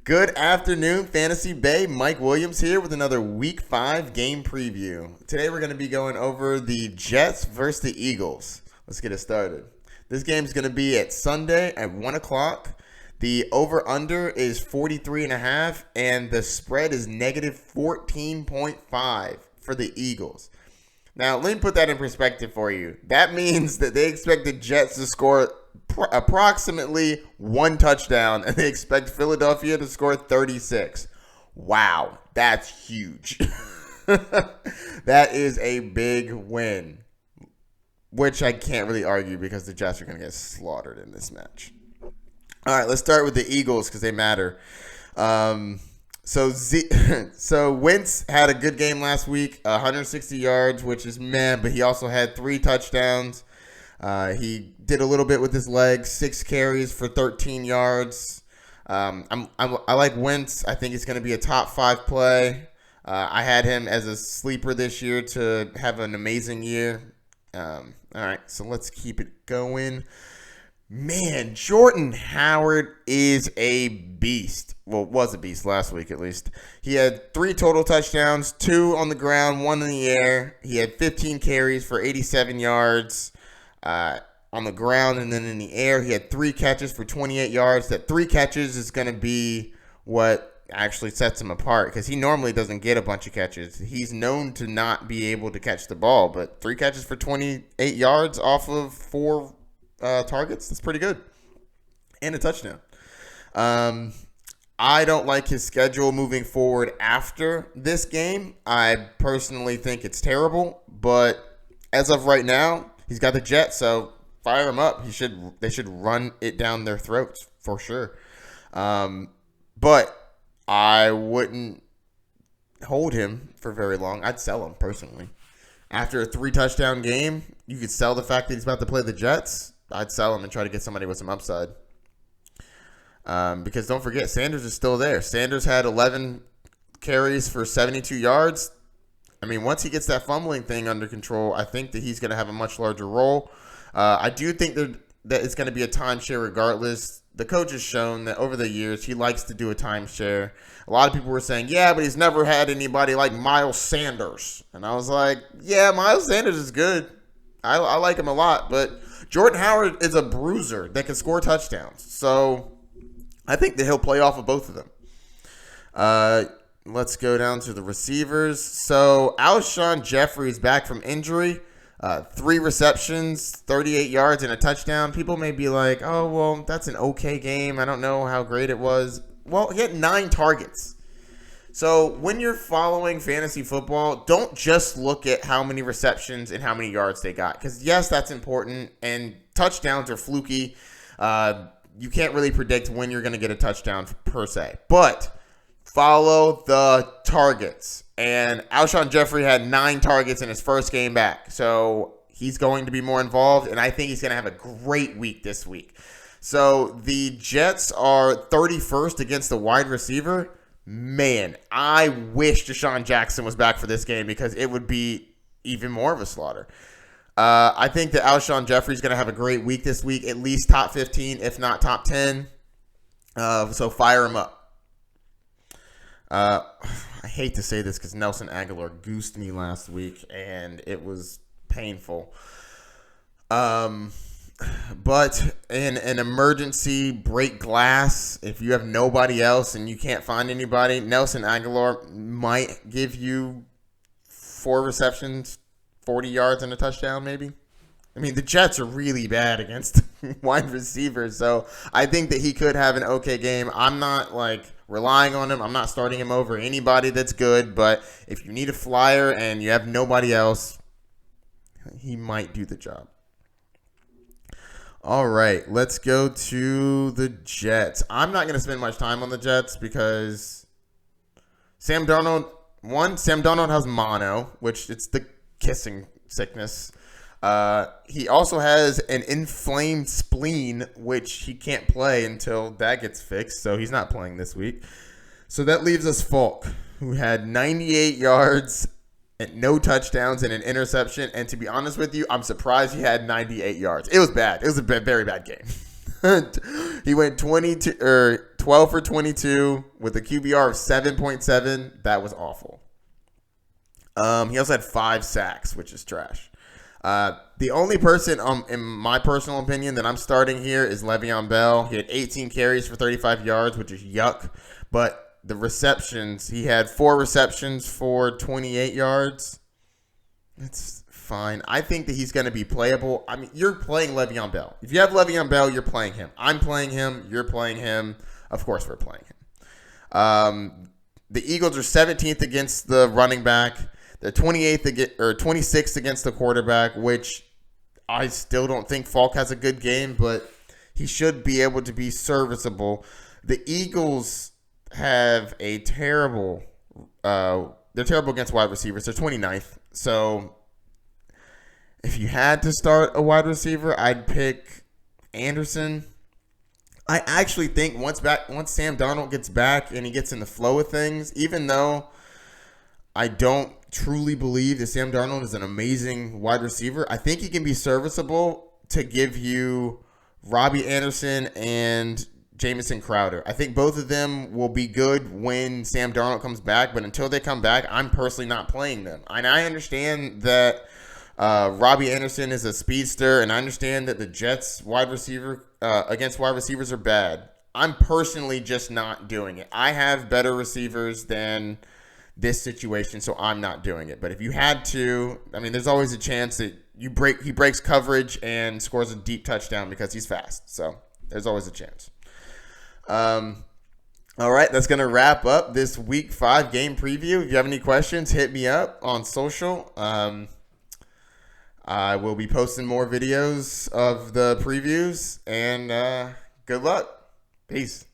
Good afternoon, Fantasy Bay. Mike Williams here with another Week 5 game preview. Today we're going to be going over the Jets versus the Eagles. Let's get it started. This game is going to be at Sunday at 1 o'clock. The over-under is 43.5, and the spread is negative 14.5 for the Eagles. Now, let me put that in perspective for you. That means that they expect the Jets to score approximately one touchdown, and they expect Philadelphia to score 36. Wow, that's huge. That is a big win, which I can't really argue because the Jets are going to get slaughtered in this match. All right, let's start with the Eagles because they matter. So Wentz had a good game last week, 160 yards, which is meh, but he also had 3 touchdowns. He did a little bit with his legs, 6 carries for 13 yards. I like Wentz. I think it's going to be a top 5 play. I had him as a sleeper this year to have an amazing year. All right, so let's keep it going. Man, Jordan Howard is a beast. Well, was a beast last week at least. He had 3 total touchdowns, 2 on the ground, 1 in the air. He had 15 carries for 87 yards on the ground, and then in the air, he had 3 catches for 28 yards. That 3 catches is going to be what actually sets him apart because he normally doesn't get a bunch of catches. He's known to not be able to catch the ball, but 3 catches for 28 yards off of 4 targets, that's pretty good. And a touchdown. I don't like his schedule moving forward after this game. I personally think it's terrible, but as of right now, he's got the Jets, so fire him up. They should run it down their throats for sure. But I wouldn't hold him for very long. I'd sell him personally. After a 3-touchdown game, you could sell the fact that he's about to play the Jets. I'd sell him and try to get somebody with some upside. Because don't forget, Sanders is still there. Sanders had 11 carries for 72 yards. I mean, once he gets that fumbling thing under control, I think that he's going to have a much larger role. I do think that it's going to be a timeshare regardless. The coach has shown that over the years, he likes to do a timeshare. A lot of people were saying, yeah, but he's never had anybody like Myles Sanders. And I was like, yeah, Myles Sanders is good. I like him a lot, but Jordan Howard is a bruiser that can score touchdowns. So I think that he'll play off of both of them. Let's go down to the receivers. So Alshon Jeffery is back from injury. 3 receptions, 38 yards, and a touchdown. People may be like, oh, well, that's an okay game. I don't know how great it was. Well, he had 9 targets. So when you're following fantasy football, don't just look at how many receptions and how many yards they got. Because, yes, that's important, and touchdowns are fluky. You can't really predict when you're going to get a touchdown per se. But follow the targets. And Alshon Jeffery had 9 targets in his first game back. So he's going to be more involved, and I think he's going to have a great week this week. So the Jets are 31st against the wide receiver. Man, I wish Deshaun Jackson was back for this game because it would be even more of a slaughter. I think that Alshon Jeffery is going to have a great week this week, at least top 15, if not top 10. So fire him up. I hate to say this because Nelson Aguilar goosed me last week, and it was painful. But in an emergency break glass, if you have nobody else and you can't find anybody, Nelson Aguilar might give you 4 receptions, 40 yards, and a touchdown maybe. I mean, the Jets are really bad against wide receivers, so I think that he could have an okay game. I'm not, relying on him. I'm not starting him over anybody that's good, but if you need a flyer and you have nobody else, he might do the job. All right, let's go to the Jets. I'm not going to spend much time on the Jets because Sam Darnold has mono, which it's the kissing sickness. He also has an inflamed spleen, which he can't play until that gets fixed, so he's not playing this week. So that leaves us Falk, who had 98 yards and no touchdowns and an interception. And to be honest with you, I'm surprised he had 98 yards. It was bad. It was a very bad game. He went 22 12 for 22 with a QBR of 7.7. That was awful. He also had 5 sacks, which is trash. The only person, in my personal opinion, that I'm starting here is Le'Veon Bell. He had 18 carries for 35 yards, which is yuck. But the receptions, he had 4 receptions for 28 yards. It's fine. I think that he's going to be playable. I mean, you're playing Le'Veon Bell. If you have Le'Veon Bell, you're playing him. I'm playing him. You're playing him. Of course, we're playing him. The Eagles are 17th against the running back. They're 26th against the quarterback, which I still don't think Falk has a good game, but he should be able to be serviceable. The Eagles have a terrible they're terrible against wide receivers. They're 29th. So if you had to start a wide receiver, I'd pick Anderson. I actually think once Sam Darnold gets back and he gets in the flow of things, even though I don't truly believe that Sam Darnold is an amazing wide receiver, I think he can be serviceable to give you Robbie Anderson and Jamison Crowder. I think both of them will be good when Sam Darnold comes back, but until they come back, I'm personally not playing them. And I understand that Robbie Anderson is a speedster, and I understand that the Jets wide receiver against wide receivers are bad. I'm personally just not doing it. I have better receivers than this situation, so I'm not doing it. But if you had to, I mean, there's always a chance that he breaks coverage and scores a deep touchdown because he's fast. So there's always a chance. All right, that's going to wrap up this Week 5 game preview. If you have any questions, hit me up on social. I will be posting more videos of the previews, and good luck. Peace.